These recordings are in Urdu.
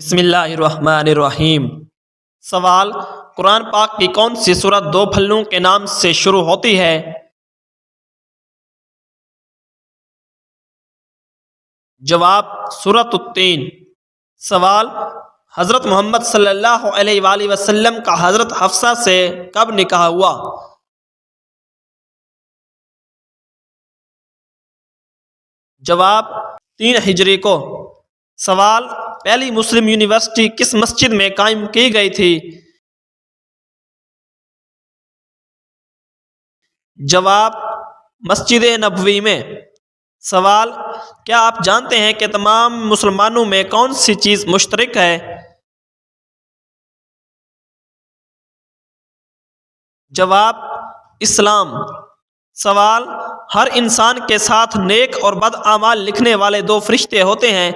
بسم اللہ الرحمن الرحیم۔ سوال: قرآن پاک کی کون سی سورت دو پھلوں کے نام سے شروع ہوتی ہے؟ جواب: سورۃ التین۔ سوال: حضرت محمد صلی اللہ علیہ وآلہ وسلم کا حضرت حفصہ سے کب نکاح ہوا؟ جواب: 3 ہجری کو۔ سوال: پہلی مسلم یونیورسٹی کس مسجد میں قائم کی گئی تھی؟ جواب: مسجد نبوی میں۔ سوال: کیا آپ جانتے ہیں کہ تمام مسلمانوں میں کون سی چیز مشترک ہے؟ جواب: اسلام۔ سوال: ہر انسان کے ساتھ نیک اور بد اعمال لکھنے والے 2 فرشتے ہوتے ہیں،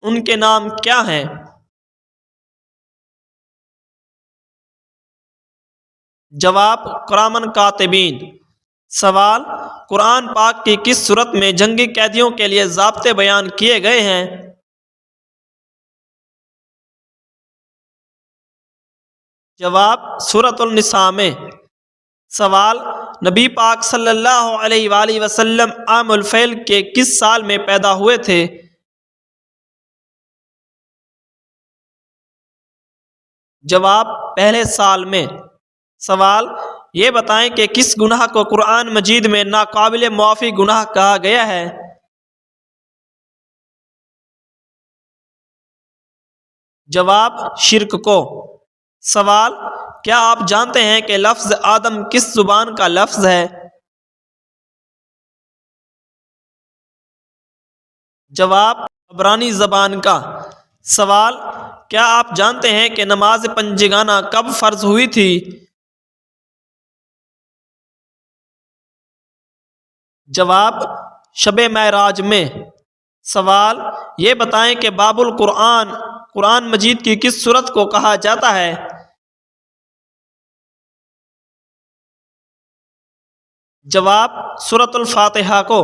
ان کے نام کیا ہیں؟ جواب: کرامن کاتبین۔ سوال: قرآن پاک کی کس صورت میں جنگی قیدیوں کے لیے ضابطے بیان کیے گئے ہیں؟ جواب: سورۃ النساء میں۔ سوال: نبی پاک صلی اللہ علیہ وآلہ وسلم عام الفیل کے کس سال میں پیدا ہوئے تھے؟ جواب: پہلے سال میں۔ سوال: یہ بتائیں کہ کس گناہ کو قرآن مجید میں ناقابل معافی گناہ کہا گیا ہے؟ جواب: شرک کو۔ سوال: کیا آپ جانتے ہیں کہ لفظ آدم کس زبان کا لفظ ہے؟ جواب: عبرانی زبان کا۔ سوال: کیا آپ جانتے ہیں کہ نماز پنجگانہ کب فرض ہوئی تھی؟ جواب: شب معراج میں۔ سوال: یہ بتائیں کہ باب القرآن قرآن مجید کی کس سورت کو کہا جاتا ہے؟ جواب: سورۃ الفاتحہ کو۔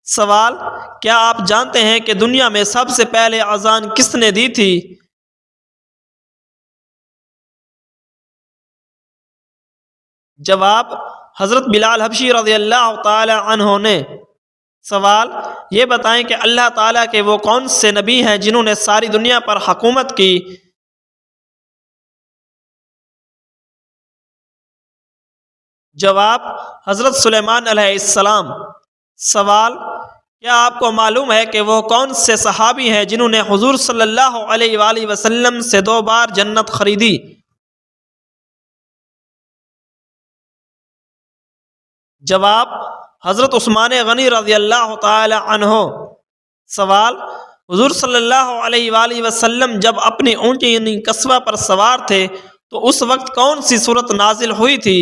سوال: کیا آپ جانتے ہیں کہ دنیا میں سب سے پہلے اذان کس نے دی تھی؟ جواب: حضرت بلال حبشی رضی اللہ تعالی عنہ نے۔ سوال: یہ بتائیں کہ اللہ تعالیٰ کے وہ کون سے نبی ہیں جنہوں نے ساری دنیا پر حکومت کی؟ جواب: حضرت سلیمان علیہ السلام۔ سوال: کیا آپ کو معلوم ہے کہ وہ کون سے صحابی ہیں جنہوں نے حضور صلی اللہ علیہ وآلہ وسلم سے 2 بار جنت خریدی؟ جواب: حضرت عثمان غنی رضی اللہ تعالی عنہ۔ سوال: حضور صلی اللہ علیہ وآلہ وسلم جب اپنی اونٹی یعنی قصوہ پر سوار تھے تو اس وقت کون سی سورت نازل ہوئی تھی؟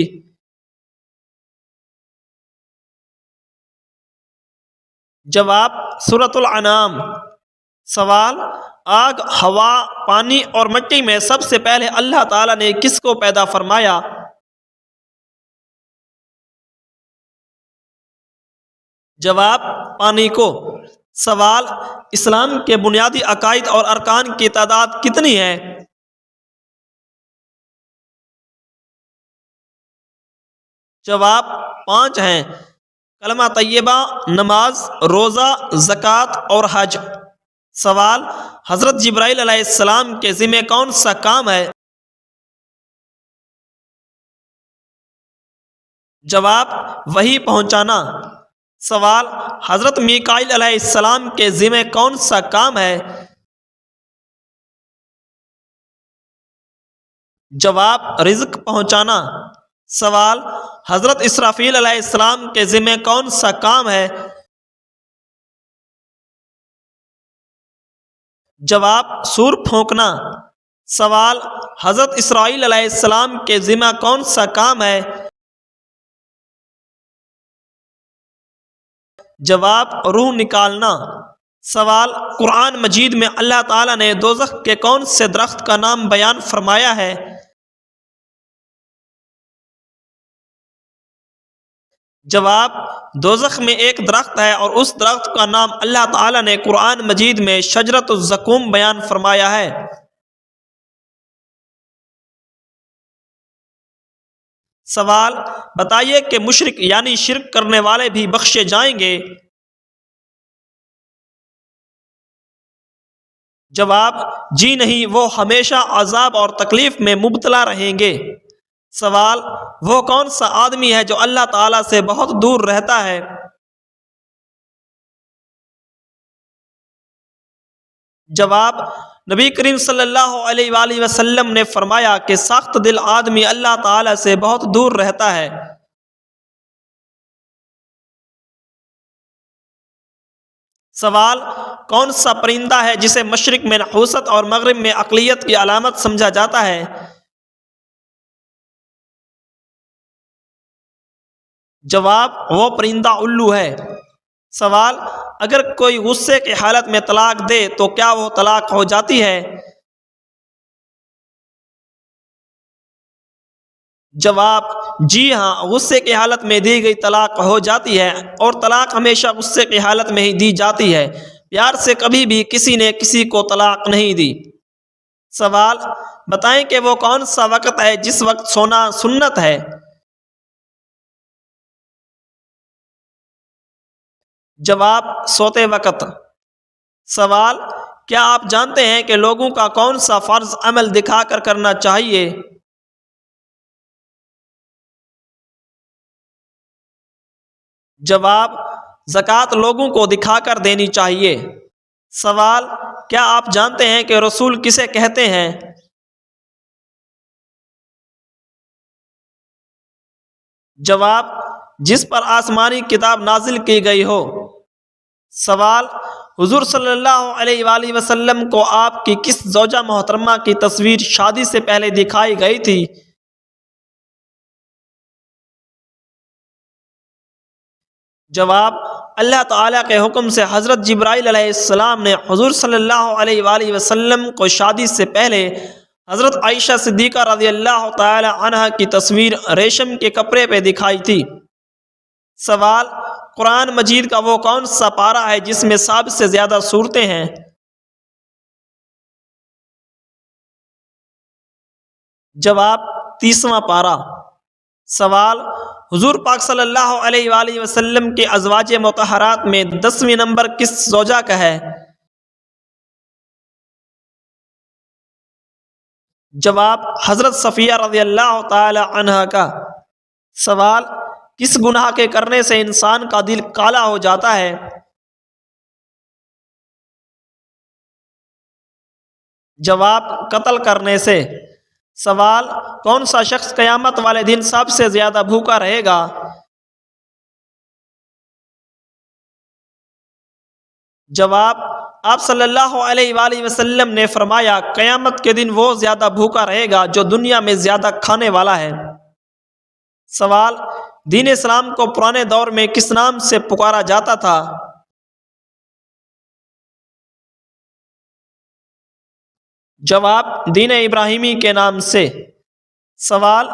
جواب: سورۃ الانعام۔ سوال: آگ، ہوا، پانی اور مٹی میں سب سے پہلے اللہ تعالیٰ نے کس کو پیدا فرمایا؟ جواب: پانی کو۔ سوال: اسلام کے بنیادی عقائد اور ارکان کی تعداد کتنی ہے؟ جواب: 5 ہیں: کلمہ طیبہ، نماز، روزہ، زکوٰۃ اور حج۔ سوال: حضرت جبرائیل علیہ السلام کے ذمہ کون سا کام ہے؟ جواب: وحی پہنچانا۔ سوال: حضرت میکائیل علیہ السلام کے ذمہ کون سا کام ہے؟ جواب: رزق پہنچانا۔ سوال: حضرت اسرافیل علیہ السلام کے ذمہ کون سا کام ہے؟ جواب: سور پھونکنا۔ سوال: حضرت اسرائیل علیہ السلام کے ذمہ کون سا کام ہے؟ جواب: روح نکالنا۔ سوال: قرآن مجید میں اللہ تعالیٰ نے دوزخ کے کون سے درخت کا نام بیان فرمایا ہے؟ جواب: دوزخ میں ایک درخت ہے اور اس درخت کا نام اللہ تعالیٰ نے قرآن مجید میں شجرۃ الزقوم بیان فرمایا ہے۔ سوال: بتائیے کہ مشرک یعنی شرک کرنے والے بھی بخشے جائیں گے؟ جواب: جی نہیں، وہ ہمیشہ عذاب اور تکلیف میں مبتلا رہیں گے۔ سوال: وہ کون سا آدمی ہے جو اللہ تعالیٰ سے بہت دور رہتا ہے؟ جواب: نبی کریم صلی اللہ علیہ وآلہ وسلم نے فرمایا کہ سخت دل آدمی اللہ تعالیٰ سے بہت دور رہتا ہے۔ سوال: کون سا پرندہ ہے جسے مشرق میں نحوست اور مغرب میں عقلیت کی علامت سمجھا جاتا ہے؟ جواب: وہ پرندہ الو ہے۔ سوال: اگر کوئی غصے کی حالت میں طلاق دے تو کیا وہ طلاق ہو جاتی ہے؟ جواب: جی ہاں، غصے کی حالت میں دی گئی طلاق ہو جاتی ہے، اور طلاق ہمیشہ غصے کی حالت میں ہی دی جاتی ہے۔ پیار سے کبھی بھی کسی نے کسی کو طلاق نہیں دی۔ سوال: بتائیں کہ وہ کون سا وقت ہے جس وقت سونا سنت ہے؟ جواب: سوتے وقت۔ سوال: کیا آپ جانتے ہیں کہ لوگوں کا کون سا فرض عمل دکھا کر کرنا چاہیے؟ جواب: زکوٰۃ لوگوں کو دکھا کر دینی چاہیے۔ سوال: کیا آپ جانتے ہیں کہ رسول کسے کہتے ہیں؟ جواب: جس پر آسمانی کتاب نازل کی گئی ہو۔ سوال: حضور صلی اللہ علیہ وآلہ وسلم کو آپ کی کس زوجہ محترمہ کی تصویر شادی سے پہلے دکھائی گئی تھی؟ جواب: اللہ تعالیٰ کے حکم سے حضرت جبرائیل علیہ السلام نے حضور صلی اللہ علیہ وآلہ وسلم کو شادی سے پہلے حضرت عائشہ صدیقہ رضی اللہ تعالی عنہ کی تصویر ریشم کے کپڑے پہ دکھائی تھی۔ سوال: قرآن مجید کا وہ کون سا پارہ ہے جس میں سب سے زیادہ سورتیں ہیں؟ جواب: 30واں پارہ۔ سوال: حضور پاک صلی اللہ علیہ وآلہ وسلم کے ازواج مطہرات میں 10ویں نمبر کس زوجہ کا ہے؟ جواب: حضرت صفیہ رضی اللہ تعالی عنہ کا۔ سوال: کس گناہ کے کرنے سے انسان کا دل کالا ہو جاتا ہے؟ جواب: قتل کرنے سے۔ سوال: کون سا شخص قیامت والے دن سب سے زیادہ بھوکا رہے گا؟ جواب: آپ صلی اللہ علیہ وآلہ وسلم نے فرمایا، قیامت کے دن وہ زیادہ بھوکا رہے گا جو دنیا میں زیادہ کھانے والا ہے۔ سوال: دین اسلام کو پرانے دور میں کس نام سے پکارا جاتا تھا؟ جواب: دین ابراہیمی کے نام سے۔ سوال: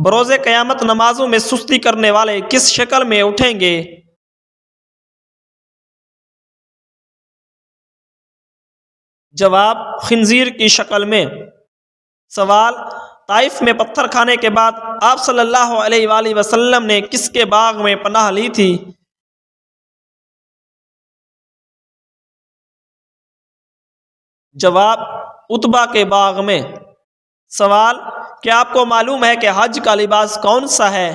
بروز قیامت نمازوں میں سستی کرنے والے کس شکل میں اٹھیں گے؟ جواب: خنزیر کی شکل میں۔ سوال: طائف میں پتھر کھانے کے بعد آپ صلی اللہ علیہ وآلہ وسلم نے کس کے باغ میں پناہ لی تھی؟ جواب: عتبہ کے باغ میں۔ سوال: کیا آپ کو معلوم ہے کہ حج کا لباس کون سا ہے؟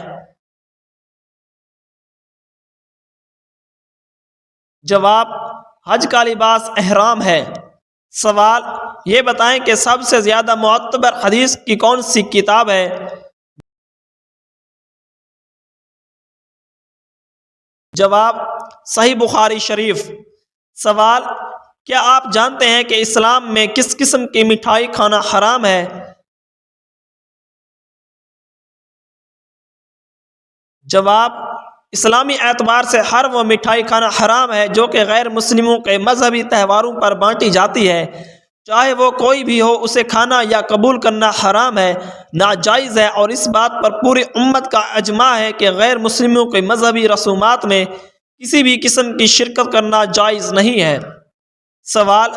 جواب: حج کا لباس احرام ہے۔ سوال: یہ بتائیں کہ سب سے زیادہ معتبر حدیث کی کون سی کتاب ہے؟ جواب: صحیح بخاری شریف۔ سوال: کیا آپ جانتے ہیں کہ اسلام میں کس قسم کی مٹھائی کھانا حرام ہے؟ جواب: اسلامی اعتبار سے ہر وہ مٹھائی کھانا حرام ہے جو کہ غیر مسلموں کے مذہبی تہواروں پر بانٹی جاتی ہے، چاہے وہ کوئی بھی ہو، اسے کھانا یا قبول کرنا حرام ہے، ناجائز ہے، اور اس بات پر پوری امت کا اجماع ہے کہ غیر مسلموں کے مذہبی رسومات میں کسی بھی قسم کی شرکت کرنا جائز نہیں ہے۔ سوال: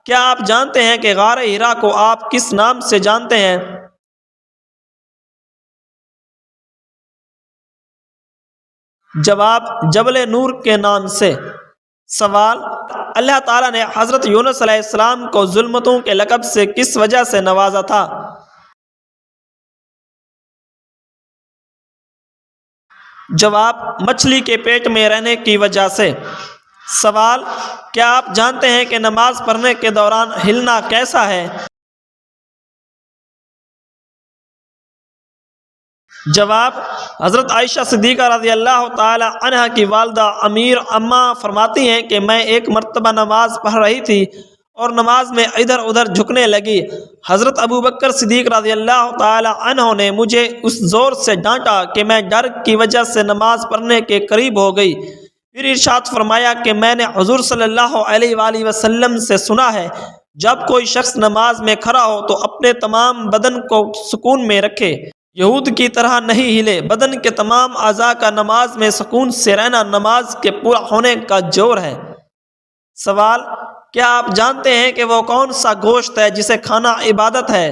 کیا آپ جانتے ہیں کہ غار ہرا کو آپ کس نام سے جانتے ہیں؟ جواب: جبل نور کے نام سے۔ سوال: اللہ تعالیٰ نے حضرت یونس علیہ السلام کو ظلمتوں کے لقب سے کس وجہ سے نوازا تھا؟ جواب: مچھلی کے پیٹ میں رہنے کی وجہ سے۔ سوال: کیا آپ جانتے ہیں کہ نماز پڑھنے کے دوران ہلنا کیسا ہے؟ جواب: حضرت عائشہ صدیقہ رضی اللہ تعالی عنہ کی والدہ امیر اماں فرماتی ہیں کہ میں ایک مرتبہ نماز پڑھ رہی تھی اور نماز میں ادھر ادھر جھکنے لگی۔ حضرت ابوبکر صدیق رضی اللہ تعالی عنہ نے مجھے اس زور سے ڈانٹا کہ میں ڈر کی وجہ سے نماز پڑھنے کے قریب ہو گئی۔ پھر ارشاد فرمایا کہ میں نے حضور صلی اللہ علیہ وآلہ وسلم سے سنا ہے، جب کوئی شخص نماز میں کھڑا ہو تو اپنے تمام بدن کو سکون میں رکھے، یہود کی طرح نہیں ہلے۔ بدن کے تمام اعضاء کا نماز میں سکون سے رہنا نماز کے پورا ہونے کا جور ہے۔ سوال: کیا آپ جانتے ہیں کہ وہ کون سا گوشت ہے جسے کھانا عبادت ہے؟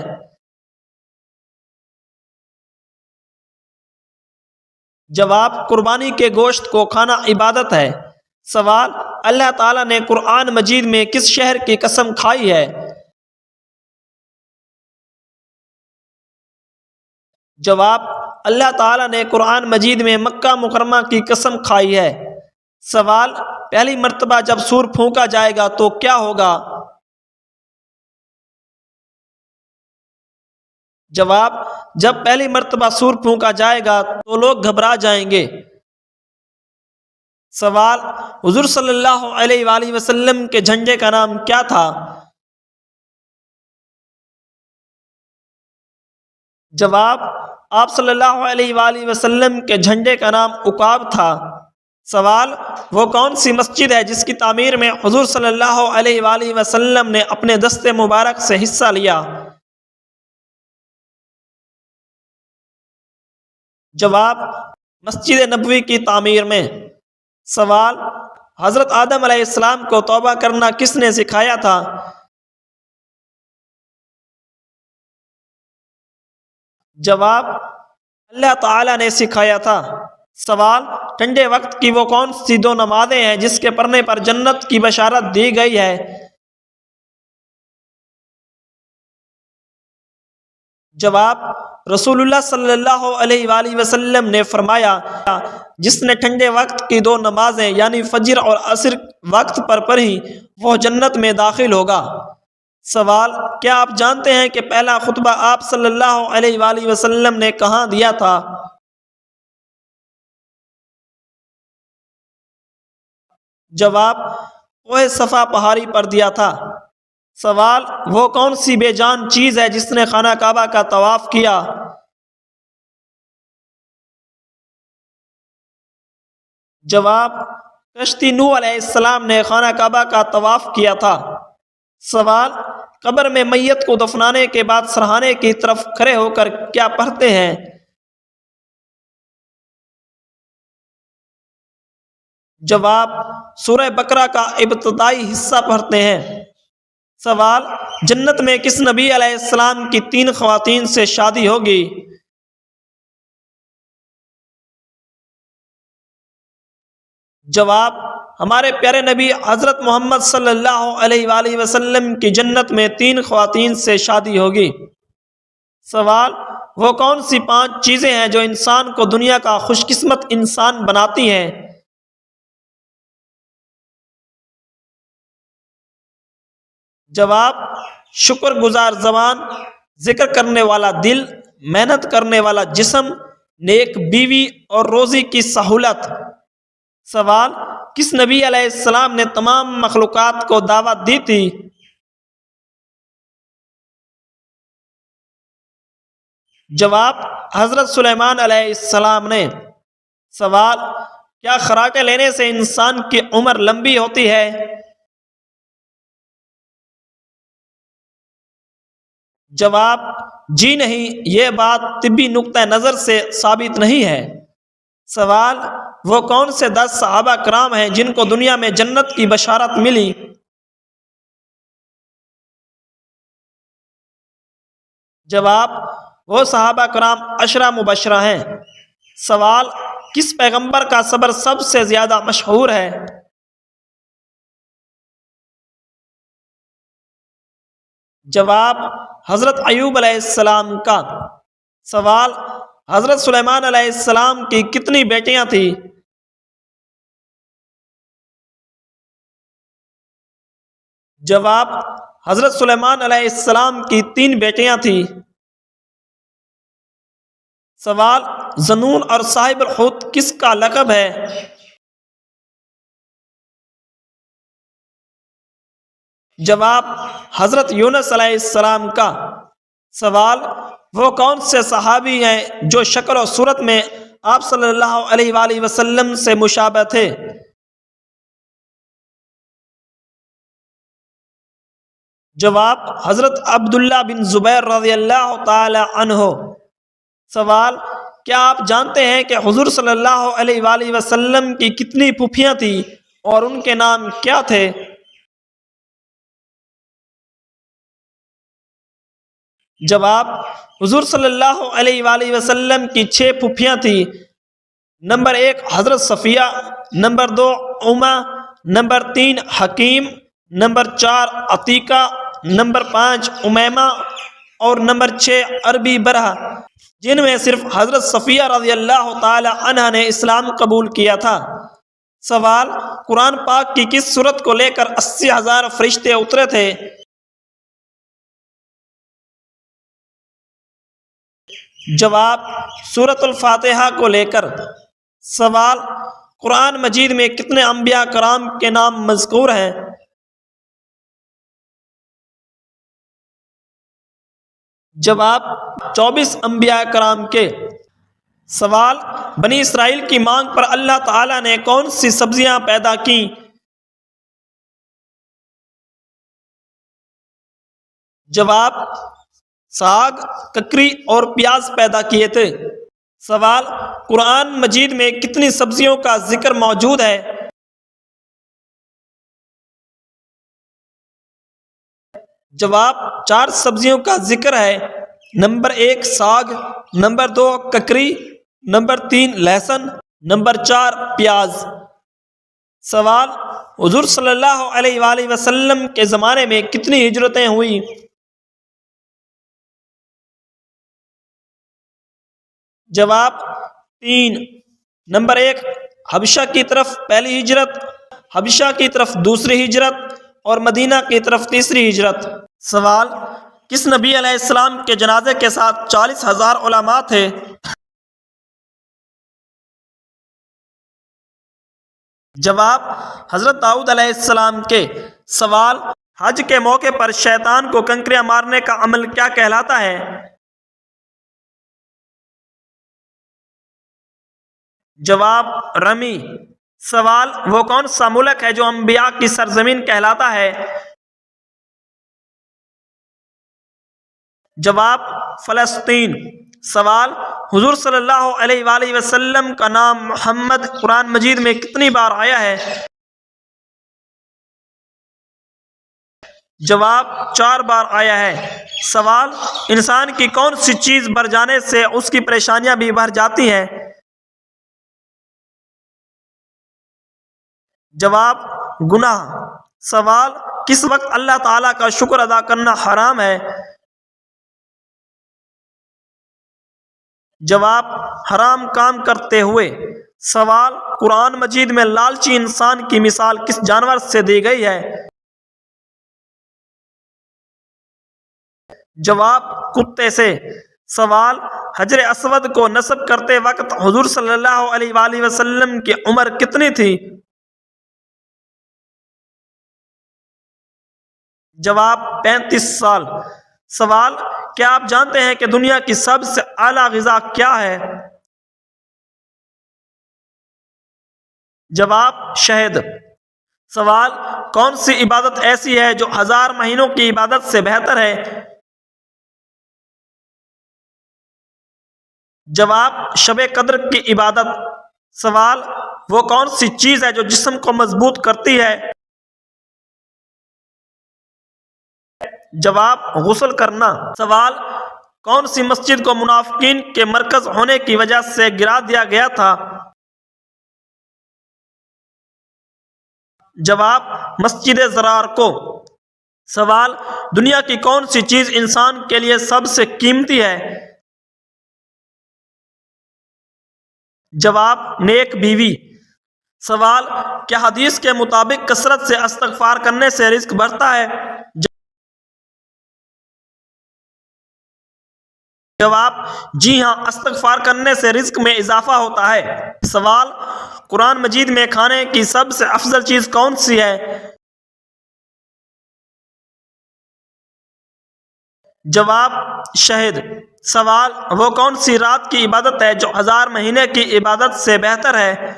جواب: قربانی کے گوشت کو کھانا عبادت ہے۔ سوال: اللہ تعالیٰ نے قرآن مجید میں کس شہر کی قسم کھائی ہے؟ جواب: اللہ تعالیٰ نے قرآن مجید میں مکہ مکرمہ کی قسم کھائی ہے۔ سوال: پہلی مرتبہ جب سور پھونکا جائے گا تو کیا ہوگا؟ جواب: جب پہلی مرتبہ سور پھونکا جائے گا تو لوگ گھبرا جائیں گے۔ سوال: حضور صلی اللہ علیہ وآلہ وسلم کے جھنڈے کا نام کیا تھا؟ جواب: آپ صلی اللہ علیہ وآلہ وسلم کے جھنڈے کا نام عقاب تھا۔ سوال: وہ کون سی مسجد ہے جس کی تعمیر میں حضور صلی اللہ علیہ وآلہ وسلم نے اپنے دست مبارک سے حصہ لیا؟ جواب: مسجد نبوی کی تعمیر میں۔ سوال: حضرت آدم علیہ السلام کو توبہ کرنا کس نے سکھایا تھا؟ جواب: اللہ تعالیٰ نے سکھایا تھا۔ سوال: ٹھنڈے وقت کی وہ کون سی دو نمازیں ہیں جس کے پڑھنے پر جنت کی بشارت دی گئی ہے؟ جواب: رسول اللہ صلی اللہ علیہ وآلہ وسلم نے فرمایا، جس نے ٹھنڈے وقت کی دو نمازیں یعنی فجر اور عصر وقت پر پڑھی وہ جنت میں داخل ہوگا۔ سوال: کیا آپ جانتے ہیں کہ پہلا خطبہ آپ صلی اللہ علیہ وآلہ وسلم نے کہاں دیا تھا؟ جواب: کوہ صفا پہاڑی پر دیا تھا۔ سوال: وہ کون سی بے جان چیز ہے جس نے خانہ کعبہ کا طواف کیا؟ جواب: کشتی نوح علیہ السلام نے خانہ کعبہ کا طواف کیا تھا۔ سوال: قبر میں میت کو دفنانے کے بعد سرہانے کی طرف کھڑے ہو کر کیا پڑھتے ہیں؟ جواب: سورہ بقرہ کا ابتدائی حصہ پڑھتے ہیں۔ سوال: جنت میں کس نبی علیہ السلام کی 3 خواتین سے شادی ہوگی؟ جواب: ہمارے پیارے نبی حضرت محمد صلی اللہ علیہ وآلہ وسلم کی جنت میں 3 خواتین سے شادی ہوگی۔ سوال: وہ کون سی 5 چیزیں ہیں جو انسان کو دنیا کا خوش قسمت انسان بناتی ہیں؟ جواب: شکر گزار زبان، ذکر کرنے والا دل، محنت کرنے والا جسم، نیک بیوی اور روزی کی سہولت۔ سوال: کس نبی علیہ السلام نے تمام مخلوقات کو دعوت دی تھی؟ جواب: حضرت سلیمان علیہ السلام نے۔ سوال: کیا خوراکیں لینے سے انسان کی عمر لمبی ہوتی ہے؟ جواب: جی نہیں، یہ بات طبی نقطہ نظر سے ثابت نہیں ہے۔ سوال: وہ کون سے 10 صحابہ کرام ہیں جن کو دنیا میں جنت کی بشارت ملی؟ جواب: وہ صحابہ کرام 10 مبشرہ ہیں۔ سوال: کس پیغمبر کا صبر سب سے زیادہ مشہور ہے؟ جواب حضرت ایوب علیہ السلام کا۔ سوال حضرت سلیمان علیہ السلام کی کتنی بیٹیاں تھیں؟ جواب حضرت سلیمان علیہ السلام کی 3 بیٹیاں تھیں۔ سوال ذنون اور صاحب الحوت کس کا لقب ہے؟ جواب حضرت یونس علیہ السلام کا۔ سوال وہ کون سے صحابی ہیں جو شکل و صورت میں آپ صلی اللہ علیہ وآلہ وسلم سے مشابہ تھے؟ جواب حضرت عبداللہ بن زبیر رضی اللہ تعالی عنہ۔ سوال کیا آپ جانتے ہیں کہ حضور صلی اللہ علیہ وآلہ وسلم کی کتنی پھوپھیاں تھیں اور ان کے نام کیا تھے؟ جواب حضور صلی اللہ علیہ وآلہ وسلم کی 6 پھوپھیاں تھیں۔ نمبر 1 حضرت صفیہ، نمبر 2 امہ، نمبر 3 حکیم، نمبر 4 عتیقہ، نمبر 5 امیمہ اور نمبر 6 عربی برہ، جن میں صرف حضرت صفیہ رضی اللہ تعالی عنہ نے اسلام قبول کیا تھا۔ سوال قرآن پاک کی کس سورت کو لے کر 80,000 فرشتے اترے تھے؟ جواب سورۃ الفاتحہ کو لے کر۔ سوال قرآن مجید میں کتنے انبیاء کرام کے نام مذکور ہیں؟ جواب 24 انبیاء کرام کے۔ سوال بنی اسرائیل کی مانگ پر اللہ تعالی نے کون سی سبزیاں پیدا کی؟ جواب ساگ، ککری اور پیاز پیدا کیے تھے۔ سوال قرآن مجید میں کتنی سبزیوں کا ذکر موجود ہے؟ جواب 4 سبزیوں کا ذکر ہے۔ نمبر 1 ساگ، نمبر 2 ککری، نمبر 3 لہسن، نمبر 4 پیاز۔ سوال حضور صلی اللہ علیہ وآلہ وسلم کے زمانے میں کتنی ہجرتیں ہوئی؟ جواب 3۔ نمبر 1 حبشہ کی طرف پہلی ہجرت، حبشہ کی طرف دوسری ہجرت اور مدینہ کی طرف تیسری ہجرت۔ سوال کس نبی علیہ السلام کے جنازے کے ساتھ 40,000 علماء تھے؟ جواب حضرت داؤد علیہ السلام کے۔ سوال حج کے موقع پر شیطان کو کنکریاں مارنے کا عمل کیا کہلاتا ہے؟ جواب رمی۔ سوال وہ کون سا ملک ہے جو انبیاء کی سرزمین کہلاتا ہے؟ جواب فلسطین۔ سوال حضور صلی اللہ علیہ وآلہ وسلم کا نام محمد قرآن مجید میں کتنی بار آیا ہے؟ جواب 4 بار آیا ہے۔ سوال انسان کی کون سی چیز بڑھ جانے سے اس کی پریشانیاں بھی بڑھ جاتی ہیں؟ جواب گناہ۔ سوال کس وقت اللہ تعالیٰ کا شکر ادا کرنا حرام ہے؟ جواب حرام کام کرتے ہوئے۔ سوال قرآن مجید میں لالچی انسان کی مثال کس جانور سے دی گئی ہے؟ جواب کتے سے۔ سوال حجر اسود کو نصب کرتے وقت حضور صلی اللہ علیہ وآلہ وسلم کی عمر کتنی تھی؟ جواب 35 سال۔ سوال کیا آپ جانتے ہیں کہ دنیا کی سب سے اعلیٰ غذا کیا ہے؟ جواب شہد۔ سوال کون سی عبادت ایسی ہے جو 1000 مہینوں کی عبادت سے بہتر ہے؟ جواب شب قدر کی عبادت۔ سوال وہ کون سی چیز ہے جو جسم کو مضبوط کرتی ہے؟ جواب غسل کرنا۔ سوال کون سی مسجد کو منافقین کے مرکز ہونے کی وجہ سے گرا دیا گیا تھا؟ جواب مسجد ضرار کو۔ سوال دنیا کی کون سی چیز انسان کے لیے سب سے قیمتی ہے؟ جواب نیک بیوی۔ سوال کیا حدیث کے مطابق کثرت سے استغفار کرنے سے رزق بڑھتا ہے؟ جواب جی ہاں، استغفار کرنے سے رزق میں اضافہ ہوتا ہے۔ سوال قرآن مجید میں کھانے کی سب سے افضل چیز کون سی ہے؟ جواب شہد۔ سوال وہ کون سی رات کی عبادت ہے جو 1000 مہینے کی عبادت سے بہتر ہے؟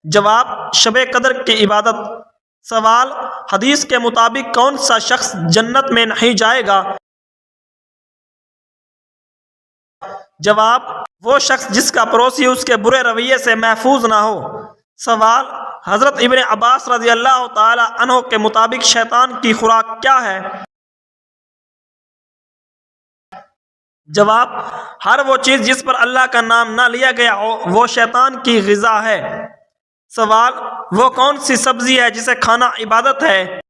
جواب شب قدر کی عبادت۔ سوال حدیث کے مطابق کون سا شخص جنت میں نہیں جائے گا؟ جواب وہ شخص جس کا پڑوسی اس کے برے رویے سے محفوظ نہ ہو۔ سوال حضرت ابن عباس رضی اللہ تعالی عنہ کے مطابق شیطان کی خوراک کیا ہے؟ جواب ہر وہ چیز جس پر اللہ کا نام نہ لیا گیا ہو وہ شیطان کی غذا ہے۔ سوال وہ کون سی سبزی ہے جسے کھانا عبادت ہے؟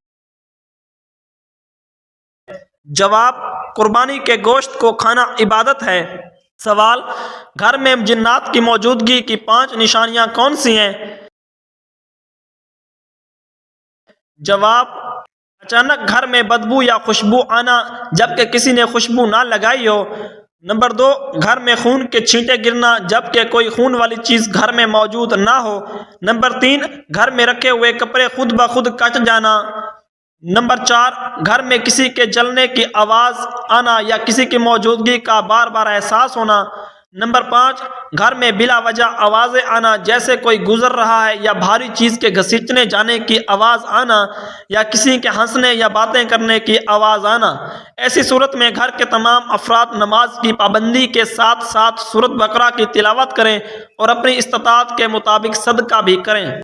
جواب قربانی کے گوشت کو کھانا عبادت ہے۔ سوال گھر میں جنات کی موجودگی کی 5 نشانیاں کون سی ہیں؟ جواب اچانک گھر میں بدبو یا خوشبو آنا جبکہ کسی نے خوشبو نہ لگائی ہو۔ نمبر 2 گھر میں خون کے چھینٹے گرنا جبکہ کوئی خون والی چیز گھر میں موجود نہ ہو۔ نمبر 3 گھر میں رکھے ہوئے کپڑے خود بخود کٹ جانا۔ نمبر 4 گھر میں کسی کے جلنے کی آواز آنا یا کسی کی موجودگی کا بار بار احساس ہونا۔ نمبر 5 گھر میں بلا وجہ آوازیں آنا جیسے کوئی گزر رہا ہے یا بھاری چیز کے گھسیٹنے جانے کی آواز آنا یا کسی کے ہنسنے یا باتیں کرنے کی آواز آنا۔ ایسی صورت میں گھر کے تمام افراد نماز کی پابندی کے ساتھ ساتھ سورۃ بقرہ کی تلاوت کریں اور اپنی استطاعت کے مطابق صدقہ بھی کریں۔